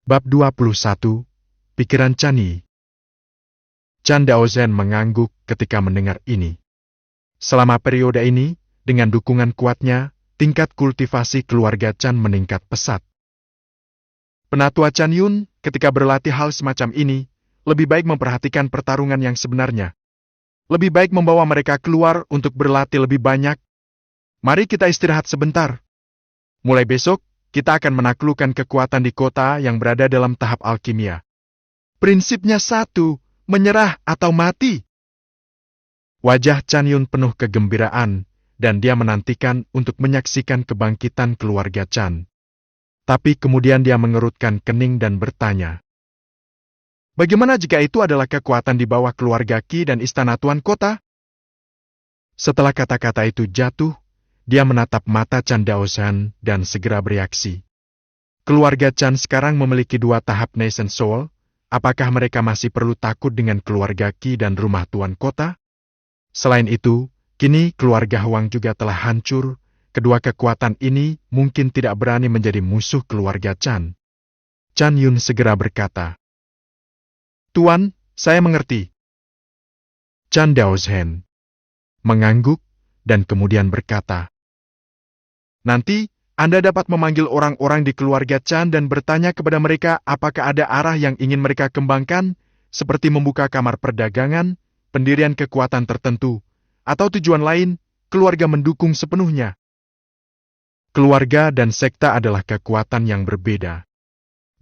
Bab 21, Pikiran Chan Yi. Chan Daozhen mengangguk ketika mendengar ini. Selama periode ini, dengan dukungan kuatnya, tingkat kultivasi keluarga Chan meningkat pesat. Penatua Chan Yun, ketika berlatih hal semacam ini, lebih baik memperhatikan pertarungan yang sebenarnya. Lebih baik membawa mereka keluar untuk berlatih lebih banyak. Mari kita istirahat sebentar. Mulai besok, kita akan menaklukkan kekuatan di kota yang berada dalam tahap alkimia. Prinsipnya satu, menyerah atau mati. Wajah Chan Yun penuh kegembiraan, dan dia menantikan untuk menyaksikan kebangkitan keluarga Chan. Tapi kemudian dia mengerutkan kening dan bertanya, bagaimana jika itu adalah kekuatan di bawah keluarga Qi dan istana tuan kota? Setelah kata-kata itu jatuh, dia menatap mata Chan Daozhen dan segera bereaksi. Keluarga Chan sekarang memiliki 2 tahap Nation Soul. Apakah mereka masih perlu takut dengan keluarga Qi dan rumah tuan kota? Selain itu, kini keluarga Huang juga telah hancur. Kedua kekuatan ini mungkin tidak berani menjadi musuh keluarga Chan. Chan Yun segera berkata, "Tuan, saya mengerti." Chan Daozhen mengangguk dan kemudian berkata, "Nanti, Anda dapat memanggil orang-orang di keluarga Chan dan bertanya kepada mereka apakah ada arah yang ingin mereka kembangkan, seperti membuka kamar perdagangan, pendirian kekuatan tertentu, atau tujuan lain, keluarga mendukung sepenuhnya." Keluarga dan sekta adalah kekuatan yang berbeda.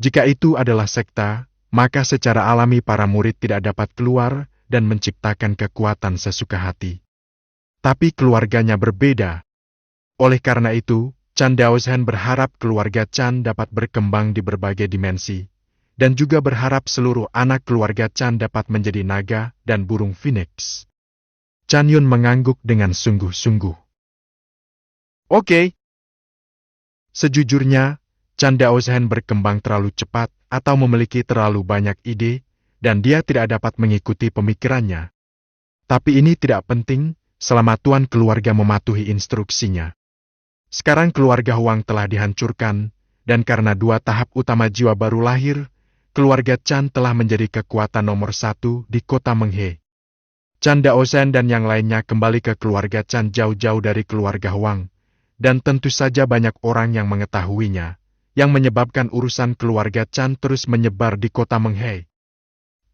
Jika itu adalah sekta, maka secara alami para murid tidak dapat keluar dan menciptakan kekuatan sesuka hati. Tapi keluarganya berbeda. Oleh karena itu, Chan Daozhen berharap keluarga Chan dapat berkembang di berbagai dimensi, dan juga berharap seluruh anak keluarga Chan dapat menjadi naga dan burung phoenix. Chan Yun mengangguk dengan sungguh-sungguh. Oke. Sejujurnya, Chan Daozhen berkembang terlalu cepat atau memiliki terlalu banyak ide, dan dia tidak dapat mengikuti pemikirannya. Tapi ini tidak penting, selama tuan keluarga mematuhi instruksinya. Sekarang keluarga Huang telah dihancurkan, dan karena 2 tahap utama jiwa baru lahir, keluarga Chan telah menjadi kekuatan nomor 1 di kota Menghe. Chan Daozhen dan yang lainnya kembali ke keluarga Chan jauh-jauh dari keluarga Huang, dan tentu saja banyak orang yang mengetahuinya, yang menyebabkan urusan keluarga Chan terus menyebar di kota Menghe.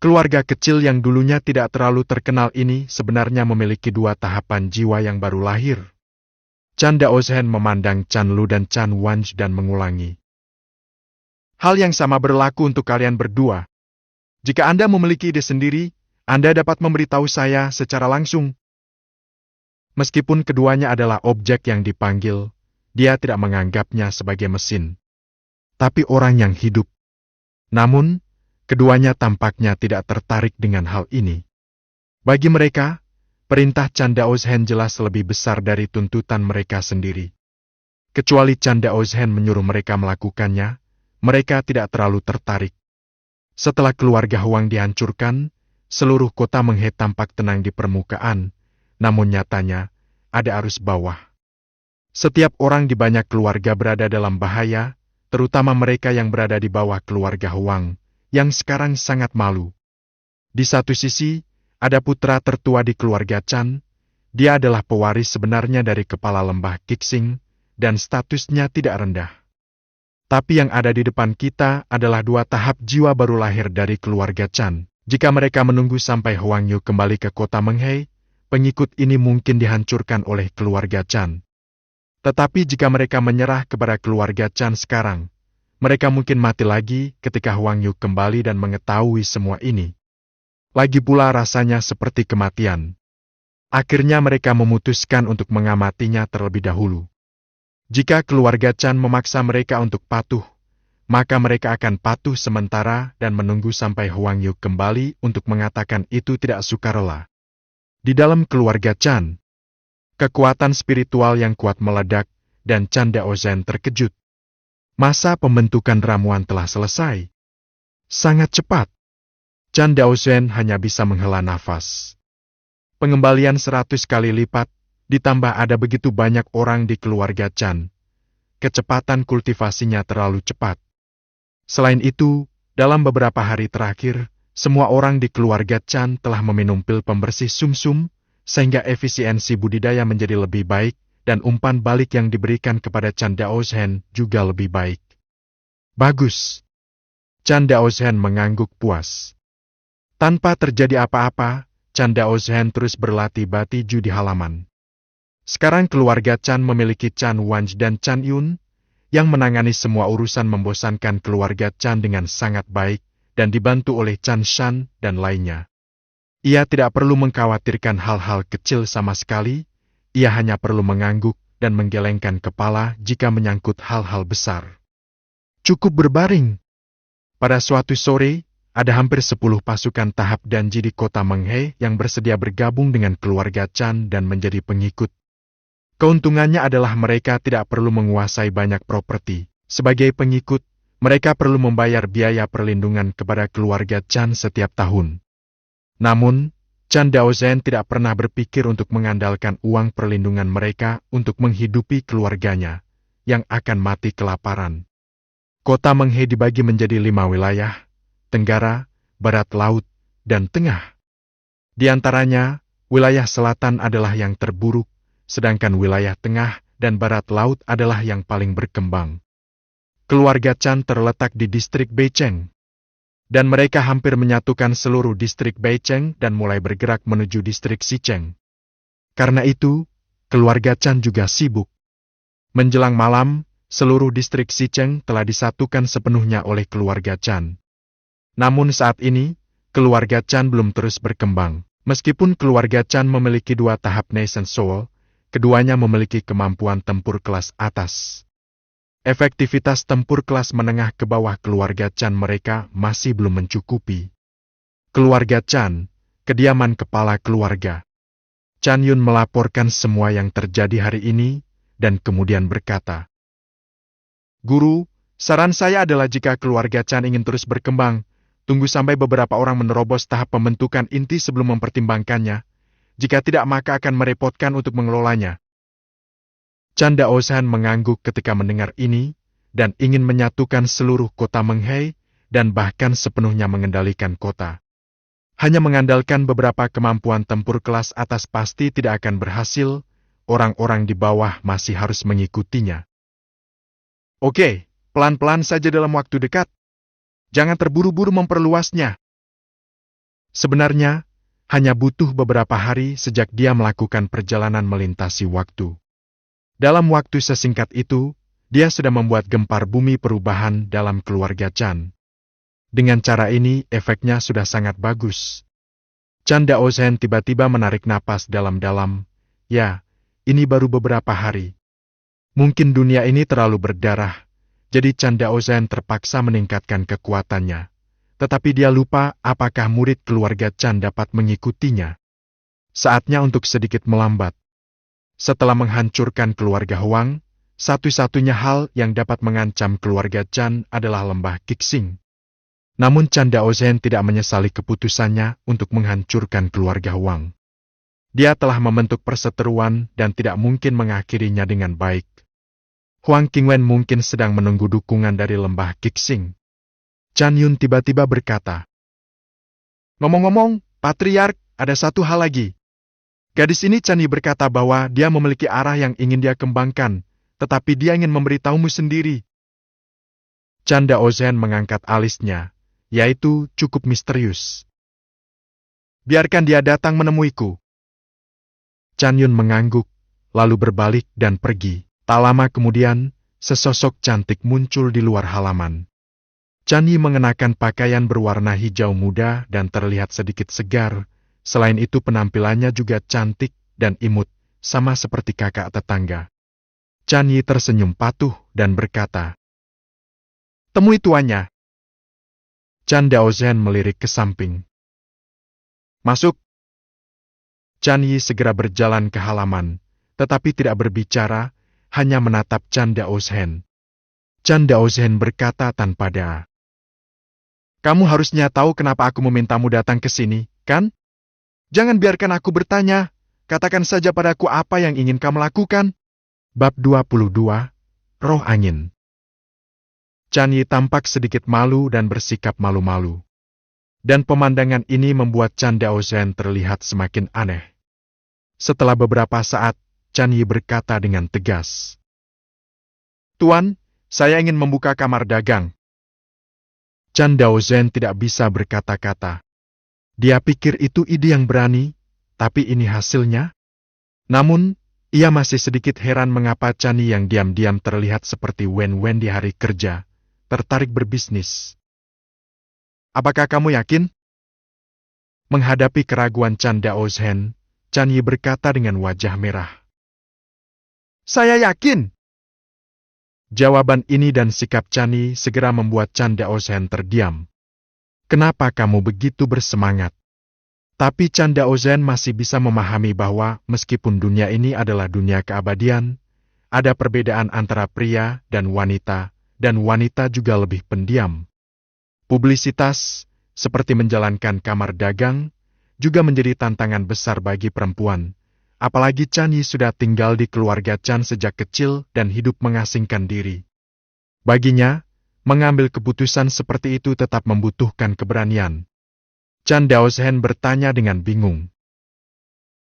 Keluarga kecil yang dulunya tidak terlalu terkenal ini sebenarnya memiliki 2 tahapan jiwa yang baru lahir. Chan Daozhen memandang Chan Lu dan Chan Wanj dan mengulangi. Hal yang sama berlaku untuk kalian berdua. Jika Anda memiliki ide sendiri, Anda dapat memberitahu saya secara langsung. Meskipun keduanya adalah objek yang dipanggil, dia tidak menganggapnya sebagai mesin, tapi orang yang hidup. Namun, keduanya tampaknya tidak tertarik dengan hal ini. Bagi mereka, perintah Chan Daozhen jelas lebih besar dari tuntutan mereka sendiri. Kecuali Chan Daozhen menyuruh mereka melakukannya, mereka tidak terlalu tertarik. Setelah keluarga Huang dihancurkan, seluruh kota Menghe tampak tenang di permukaan, namun nyatanya, ada arus bawah. Setiap orang di banyak keluarga berada dalam bahaya, terutama mereka yang berada di bawah keluarga Huang, yang sekarang sangat malu. Di satu sisi, ada putra tertua di keluarga Chan. Dia adalah pewaris sebenarnya dari kepala lembah Qixing, dan statusnya tidak rendah. Tapi yang ada di depan kita adalah 2 tahap jiwa baru lahir dari keluarga Chan. Jika mereka menunggu sampai Huang Yu kembali ke kota Menghe, pengikut ini mungkin dihancurkan oleh keluarga Chan. Tetapi jika mereka menyerah kepada keluarga Chan sekarang, mereka mungkin mati lagi ketika Huang Yu kembali dan mengetahui semua ini. Lagi pula rasanya seperti kematian. Akhirnya mereka memutuskan untuk mengamatinya terlebih dahulu. Jika keluarga Chan memaksa mereka untuk patuh, maka mereka akan patuh sementara dan menunggu sampai Huang Yu kembali untuk mengatakan itu tidak sukarela. Di dalam keluarga Chan, kekuatan spiritual yang kuat meledak, dan Chan Daozhen terkejut. Masa pembentukan ramuan telah selesai. Sangat cepat. Chan Daozhen hanya bisa menghela nafas. Pengembalian 100 kali lipat, ditambah ada begitu banyak orang di keluarga Chan. Kecepatan kultivasinya terlalu cepat. Selain itu, dalam beberapa hari terakhir, semua orang di keluarga Chan telah meminum pil pembersih sumsum, sehingga efisiensi budidaya menjadi lebih baik, dan umpan balik yang diberikan kepada Chan Daoshen juga lebih baik. Bagus. Chan Daoshen mengangguk puas. Tanpa terjadi apa-apa, Chan Daoshen terus berlatih batiju di halaman. Sekarang keluarga Chan memiliki Chan Wanj dan Chan Yun, yang menangani semua urusan membosankan keluarga Chan dengan sangat baik, dan dibantu oleh Chan Shan dan lainnya. Ia tidak perlu mengkhawatirkan hal-hal kecil sama sekali, ia hanya perlu mengangguk dan menggelengkan kepala jika menyangkut hal-hal besar. Cukup berbaring. Pada suatu sore, ada hampir 10 pasukan tahap Danji di kota Menghe yang bersedia bergabung dengan keluarga Chan dan menjadi pengikut. Keuntungannya adalah mereka tidak perlu menguasai banyak properti. Sebagai pengikut, mereka perlu membayar biaya perlindungan kepada keluarga Chan setiap tahun. Namun, Chan Daoshen tidak pernah berpikir untuk mengandalkan uang perlindungan mereka untuk menghidupi keluarganya, yang akan mati kelaparan. Kota Menghe dibagi menjadi 5 wilayah, Tenggara, Barat Laut, dan Tengah. Di antaranya, wilayah selatan adalah yang terburuk, sedangkan wilayah tengah dan barat laut adalah yang paling berkembang. Keluarga Chan terletak di distrik Beicheng, dan mereka hampir menyatukan seluruh distrik Beicheng dan mulai bergerak menuju distrik Xicheng. Karena itu, keluarga Chan juga sibuk. Menjelang malam, seluruh distrik Xicheng telah disatukan sepenuhnya oleh keluarga Chan. Namun saat ini, keluarga Chan belum terus berkembang. Meskipun keluarga Chan memiliki 2 tahap Nation Soul, keduanya memiliki kemampuan tempur kelas atas. Efektivitas tempur kelas menengah ke bawah keluarga Chan mereka masih belum mencukupi. Keluarga Chan, kediaman kepala keluarga. Chan Yun melaporkan semua yang terjadi hari ini, dan kemudian berkata, "Guru, saran saya adalah jika keluarga Chan ingin terus berkembang, tunggu sampai beberapa orang menerobos tahap pembentukan inti sebelum mempertimbangkannya. Jika tidak maka akan merepotkan untuk mengelolanya." Chan Daoshen mengangguk ketika mendengar ini, dan ingin menyatukan seluruh kota Menghe, dan bahkan sepenuhnya mengendalikan kota. Hanya mengandalkan beberapa kemampuan tempur kelas atas pasti tidak akan berhasil, orang-orang di bawah masih harus mengikutinya. Oke, pelan-pelan saja dalam waktu dekat. Jangan terburu-buru memperluasnya. Sebenarnya, hanya butuh beberapa hari sejak dia melakukan perjalanan melintasi waktu. Dalam waktu sesingkat itu, dia sudah membuat gempar bumi perubahan dalam keluarga Chan. Dengan cara ini, efeknya sudah sangat bagus. Chan Daoshen tiba-tiba menarik napas dalam-dalam. Ya, ini baru beberapa hari. Mungkin dunia ini terlalu berdarah, jadi Chan Daoshen terpaksa meningkatkan kekuatannya. Tetapi dia lupa apakah murid keluarga Chan dapat mengikutinya. Saatnya untuk sedikit melambat. Setelah menghancurkan keluarga Huang, satu-satunya hal yang dapat mengancam keluarga Chan adalah lembah Qixing. Namun Chan Daoshen tidak menyesali keputusannya untuk menghancurkan keluarga Huang. Dia telah membentuk perseteruan dan tidak mungkin mengakhirinya dengan baik. Huang Qingwen mungkin sedang menunggu dukungan dari lembah Qixing. Chan Yun tiba-tiba berkata, "Ngomong-ngomong, Patriark, ada satu hal lagi. Gadis ini Chan Yi berkata bahwa dia memiliki arah yang ingin dia kembangkan, tetapi dia ingin memberitahumu sendiri." Chan Daoshen mengangkat alisnya, yaitu cukup misterius. "Biarkan dia datang menemuiku." Chan Yun mengangguk, lalu berbalik dan pergi. Tak lama kemudian, sesosok cantik muncul di luar halaman. Chan Yi mengenakan pakaian berwarna hijau muda dan terlihat sedikit segar. Selain itu penampilannya juga cantik dan imut, sama seperti kakak tetangga. Chan Yi tersenyum patuh dan berkata, "Temui tuannya." Chan Daoshen melirik ke samping. "Masuk." Chan Yi segera berjalan ke halaman, tetapi tidak berbicara, hanya menatap Chan Daoshen. Chan Daoshen berkata tanpa daya, "Kamu harusnya tahu kenapa aku memintamu datang ke sini, kan? Jangan biarkan aku bertanya, katakan saja padaku apa yang ingin kamu lakukan." Bab 22, Roh Angin. Chan Yi tampak sedikit malu dan bersikap malu-malu. Dan pemandangan ini membuat Chan Daozhen terlihat semakin aneh. Setelah beberapa saat, Chan Yi berkata dengan tegas, "Tuan, saya ingin membuka kamar dagang." Chan Daozhen tidak bisa berkata-kata. Dia pikir itu ide yang berani, tapi ini hasilnya. Namun, ia masih sedikit heran mengapa Chan Yi yang diam-diam terlihat seperti Wen-Wen di hari kerja, tertarik berbisnis. "Apakah kamu yakin?" Menghadapi keraguan Chan Daozhen, Chan Yi berkata dengan wajah merah. "Saya yakin." Jawaban ini dan sikap Chan Yi segera membuat Chan Daozhen terdiam. "Kenapa kamu begitu bersemangat?" Tapi Chan Daozhen masih bisa memahami bahwa meskipun dunia ini adalah dunia keabadian, ada perbedaan antara pria dan wanita juga lebih pendiam. Publisitas, seperti menjalankan kamar dagang, juga menjadi tantangan besar bagi perempuan. Apalagi Chan Yi sudah tinggal di keluarga Chan sejak kecil dan hidup mengasingkan diri. Baginya, mengambil keputusan seperti itu tetap membutuhkan keberanian. Chan Daozhen bertanya dengan bingung.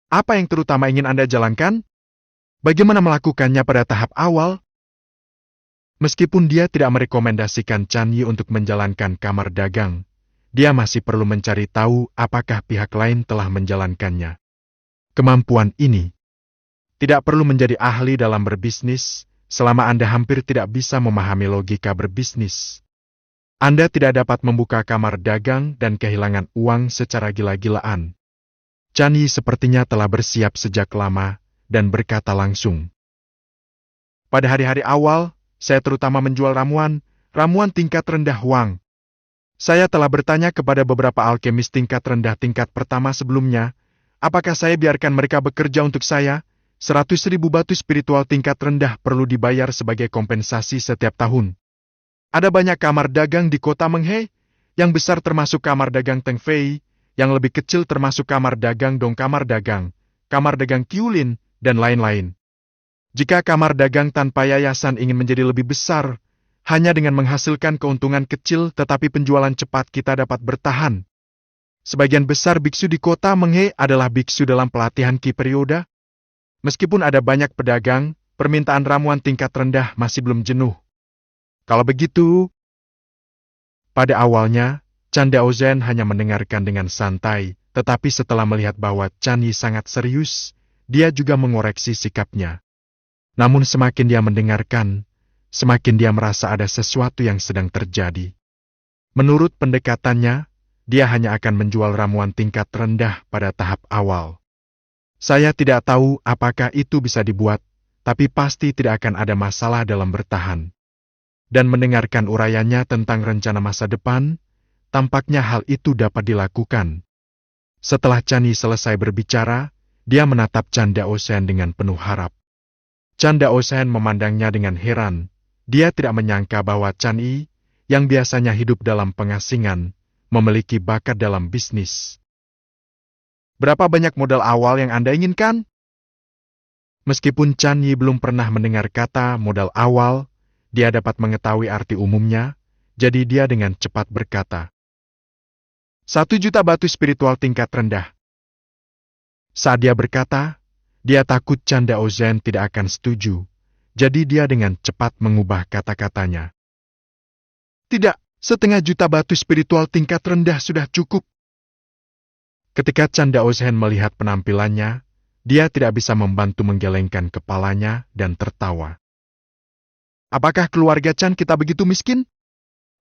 "Apa yang terutama ingin Anda jalankan? Bagaimana melakukannya pada tahap awal?" Meskipun dia tidak merekomendasikan Chan Yi untuk menjalankan kamar dagang, dia masih perlu mencari tahu apakah pihak lain telah menjalankannya. Kemampuan ini tidak perlu menjadi ahli dalam berbisnis selama Anda hampir tidak bisa memahami logika berbisnis. Anda tidak dapat membuka kamar dagang dan kehilangan uang secara gila-gilaan. Chan Yi sepertinya telah bersiap sejak lama dan berkata langsung. "Pada hari-hari awal, saya terutama menjual ramuan tingkat rendah Huang. Saya telah bertanya kepada beberapa alkemis tingkat rendah tingkat pertama sebelumnya, apakah saya biarkan mereka bekerja untuk saya? 100.000 batu spiritual tingkat rendah perlu dibayar sebagai kompensasi setiap tahun. Ada banyak kamar dagang di kota Menghe, yang besar termasuk kamar dagang Teng Fei, yang lebih kecil termasuk kamar dagang Dong kamar dagang Kiulin, dan lain-lain. Jika kamar dagang tanpa yayasan ingin menjadi lebih besar, hanya dengan menghasilkan keuntungan kecil tetapi penjualan cepat kita dapat bertahan. Sebagian besar biksu di kota Menghe adalah biksu dalam pelatihan Ki Periode. Meskipun ada banyak pedagang, permintaan ramuan tingkat rendah masih belum jenuh. Kalau begitu..." Pada awalnya, Chan Daozhen hanya mendengarkan dengan santai, tetapi setelah melihat bahwa Chan Yi sangat serius, dia juga mengoreksi sikapnya. Namun semakin dia mendengarkan, semakin dia merasa ada sesuatu yang sedang terjadi. Menurut pendekatannya, dia hanya akan menjual ramuan tingkat rendah pada tahap awal. "Saya tidak tahu apakah itu bisa dibuat, tapi pasti tidak akan ada masalah dalam bertahan." Dan mendengarkan uraiannya tentang rencana masa depan, tampaknya hal itu dapat dilakukan. Setelah Chan Yi selesai berbicara, dia menatap Chan Daozhen dengan penuh harap. Chan Daozhen memandangnya dengan heran. Dia tidak menyangka bahwa Chan Yi, yang biasanya hidup dalam pengasingan, memiliki bakat dalam bisnis. "Berapa banyak modal awal yang Anda inginkan?" Meskipun Chan Yi belum pernah mendengar kata modal awal, dia dapat mengetahui arti umumnya, jadi dia dengan cepat berkata, 1 juta batu spiritual tingkat rendah. Saat dia berkata, dia takut Chan Daozhen tidak akan setuju, jadi dia dengan cepat mengubah kata-katanya. "Tidak, 1,5 juta batu spiritual tingkat rendah sudah cukup." Ketika Chan Daozhen melihat penampilannya, dia tidak bisa membantu menggelengkan kepalanya dan tertawa. "Apakah keluarga Chan kita begitu miskin?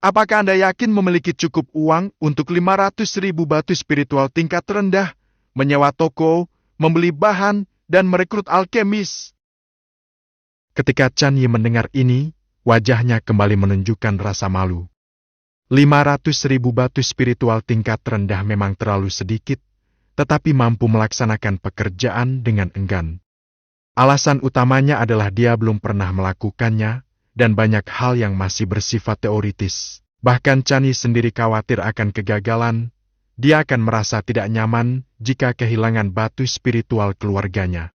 Apakah Anda yakin memiliki cukup uang untuk 500.000 batu spiritual tingkat rendah, menyewa toko, membeli bahan, dan merekrut alkemis?" Ketika Chan Yi mendengar ini, wajahnya kembali menunjukkan rasa malu. 500.000 batu spiritual tingkat rendah memang terlalu sedikit, tetapi mampu melaksanakan pekerjaan dengan enggan. Alasan utamanya adalah dia belum pernah melakukannya, dan banyak hal yang masih bersifat teoritis. Bahkan Chan Yi sendiri khawatir akan kegagalan, dia akan merasa tidak nyaman jika kehilangan batu spiritual keluarganya.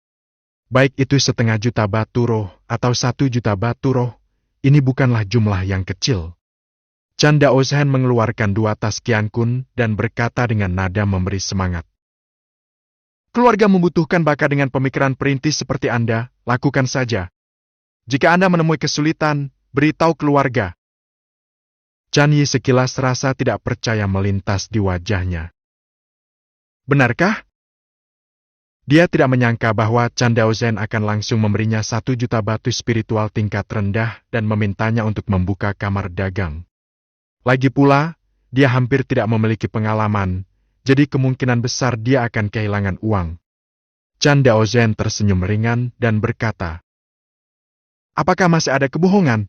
Baik itu 1,5 juta batu roh atau 1 juta batu roh, ini bukanlah jumlah yang kecil. Chan Daozhen mengeluarkan 2 tas Qiankun dan berkata dengan nada memberi semangat. Keluarga membutuhkan bakat dengan pemikiran perintis seperti Anda, lakukan saja. Jika Anda menemui kesulitan, beritahu keluarga. Chan Yi sekilas rasa tidak percaya melintas di wajahnya. Benarkah? Dia tidak menyangka bahwa Chan Daozhen akan langsung memberinya 1 juta batu spiritual tingkat rendah dan memintanya untuk membuka kamar dagang. Lagi pula, dia hampir tidak memiliki pengalaman, jadi kemungkinan besar dia akan kehilangan uang. Chan Daozhen tersenyum ringan dan berkata, apakah masih ada kebohongan?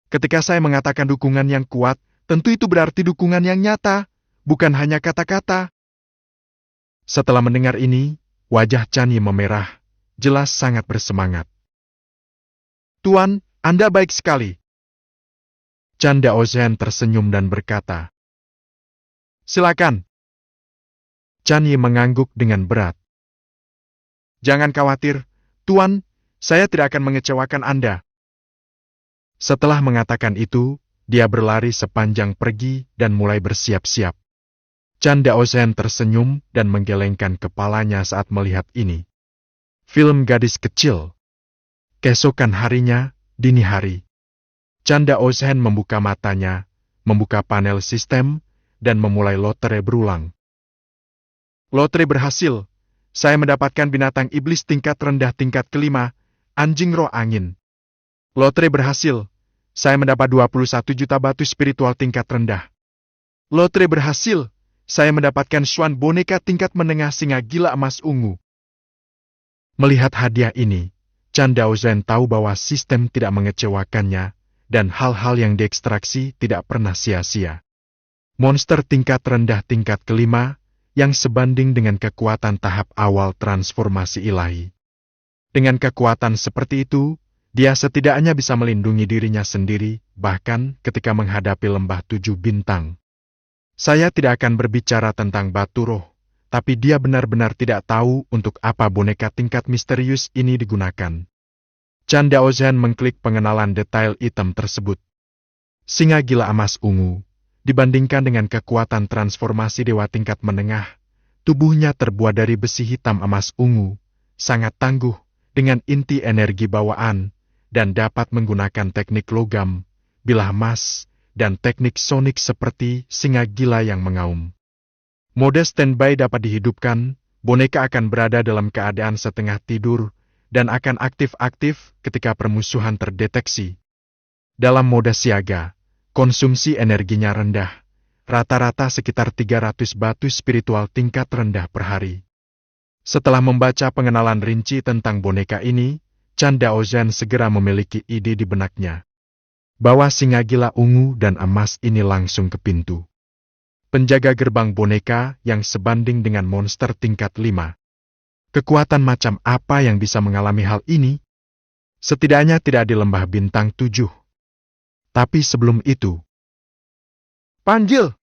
Ketika saya mengatakan dukungan yang kuat, tentu itu berarti dukungan yang nyata, bukan hanya kata-kata. Setelah mendengar ini, wajah Chan Yi memerah, jelas sangat bersemangat. Tuan, Anda baik sekali. Chan Daozhen tersenyum dan berkata, silakan. Chan Yi mengangguk dengan berat. Jangan khawatir, Tuan, saya tidak akan mengecewakan Anda. Setelah mengatakan itu, dia berlari sepanjang pergi dan mulai bersiap-siap. Chan Daozhen tersenyum dan menggelengkan kepalanya saat melihat ini. Film gadis kecil. Keesokan harinya, dini hari. Chan Daozhen membuka matanya, membuka panel sistem, dan memulai lotre berulang. Lotre berhasil. Saya mendapatkan binatang iblis tingkat rendah tingkat kelima, anjing roh angin. Lotre berhasil. Saya mendapat 21 juta batu spiritual tingkat rendah. Lotre berhasil. Saya mendapatkan Xuan boneka tingkat menengah singa gila emas ungu. Melihat hadiah ini, Chan Daozhen tahu bahwa sistem tidak mengecewakannya, dan hal-hal yang diekstraksi tidak pernah sia-sia. Monster tingkat rendah tingkat kelima, yang sebanding dengan kekuatan tahap awal transformasi ilahi. Dengan kekuatan seperti itu, dia setidaknya bisa melindungi dirinya sendiri, bahkan ketika menghadapi lembah 7 bintang. Saya tidak akan berbicara tentang batu roh, tapi dia benar-benar tidak tahu untuk apa boneka tingkat misterius ini digunakan. Chan Daozhen mengklik pengenalan detail item tersebut. Singa gila emas ungu, dibandingkan dengan kekuatan transformasi dewa tingkat menengah, tubuhnya terbuat dari besi hitam emas ungu, sangat tangguh, dengan inti energi bawaan, dan dapat menggunakan teknik logam, bilah emas, dan teknik sonik seperti singa gila yang mengaum. Mode standby dapat dihidupkan, boneka akan berada dalam keadaan setengah tidur, dan akan aktif-aktif ketika permusuhan terdeteksi. Dalam mode siaga, konsumsi energinya rendah, rata-rata sekitar 300 batu spiritual tingkat rendah per hari. Setelah membaca pengenalan rinci tentang boneka ini, Chan Daozhen segera memiliki ide di benaknya. Bawa singa gila ungu dan emas ini langsung ke pintu. Penjaga gerbang boneka yang sebanding dengan monster tingkat 5. Kekuatan macam apa yang bisa mengalami hal ini? Setidaknya tidak di lembah bintang 7. Tapi sebelum itu, panggil!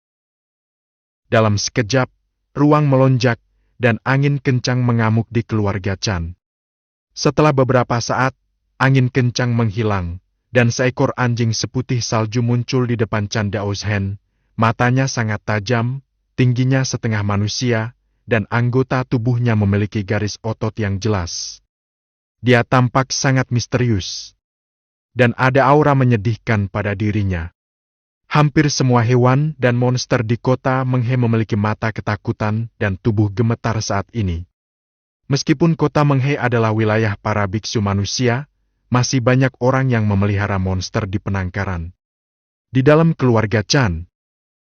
Dalam sekejap, ruang melonjak, dan angin kencang mengamuk di keluarga Chan. Setelah beberapa saat, angin kencang menghilang, dan seekor anjing seputih salju muncul di depan Chan Daozhen. Matanya sangat tajam, tingginya setengah manusia, dan anggota tubuhnya memiliki garis otot yang jelas. Dia tampak sangat misterius, dan ada aura menyedihkan pada dirinya. Hampir semua hewan dan monster di kota Menghe memiliki mata ketakutan dan tubuh gemetar saat ini. Meskipun kota Menghe adalah wilayah para biksu manusia, masih banyak orang yang memelihara monster di penangkaran. Di dalam keluarga Chan,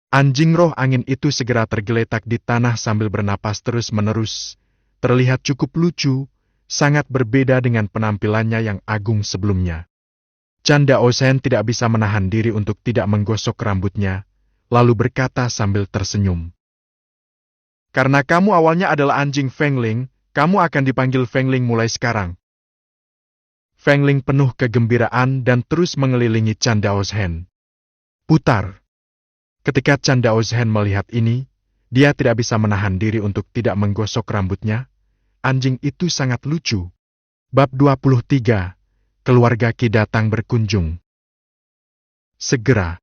anjing roh angin itu segera tergeletak di tanah sambil bernapas terus-menerus. Terlihat cukup lucu, sangat berbeda dengan penampilannya yang agung sebelumnya. Chan Daozhen tidak bisa menahan diri untuk tidak menggosok rambutnya, lalu berkata sambil tersenyum. Karena kamu awalnya adalah anjing Feng Ling, kamu akan dipanggil Feng Ling mulai sekarang. Feng Ling penuh kegembiraan dan terus mengelilingi Chan Daozhen. Putar. Ketika Chan Daozhen melihat ini, dia tidak bisa menahan diri untuk tidak menggosok rambutnya. Anjing itu sangat lucu. Bab 23. Keluarga Qi datang berkunjung. Segera,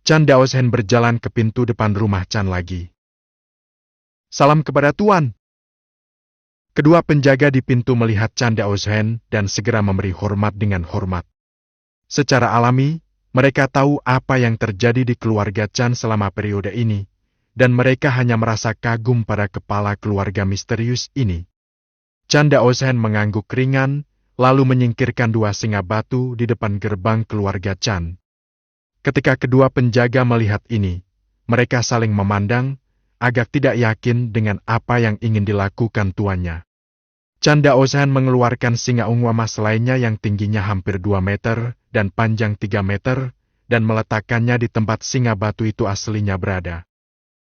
Chan Daoshen berjalan ke pintu depan rumah Chan lagi. Salam kepada Tuan. Kedua penjaga di pintu melihat Chan Daoshen dan segera memberi hormat dengan hormat. Secara alami, mereka tahu apa yang terjadi di keluarga Chan selama periode ini, dan mereka hanya merasa kagum pada kepala keluarga misterius ini. Chan Daoshen mengangguk ringan, lalu menyingkirkan dua singa batu di depan gerbang keluarga Chan. Ketika kedua penjaga melihat ini, mereka saling memandang, agak tidak yakin dengan apa yang ingin dilakukan tuannya. Chan Daoshen mengeluarkan singa ungu emas lainnya yang tingginya hampir 2 meter dan panjang 3 meter, dan meletakkannya di tempat singa batu itu aslinya berada.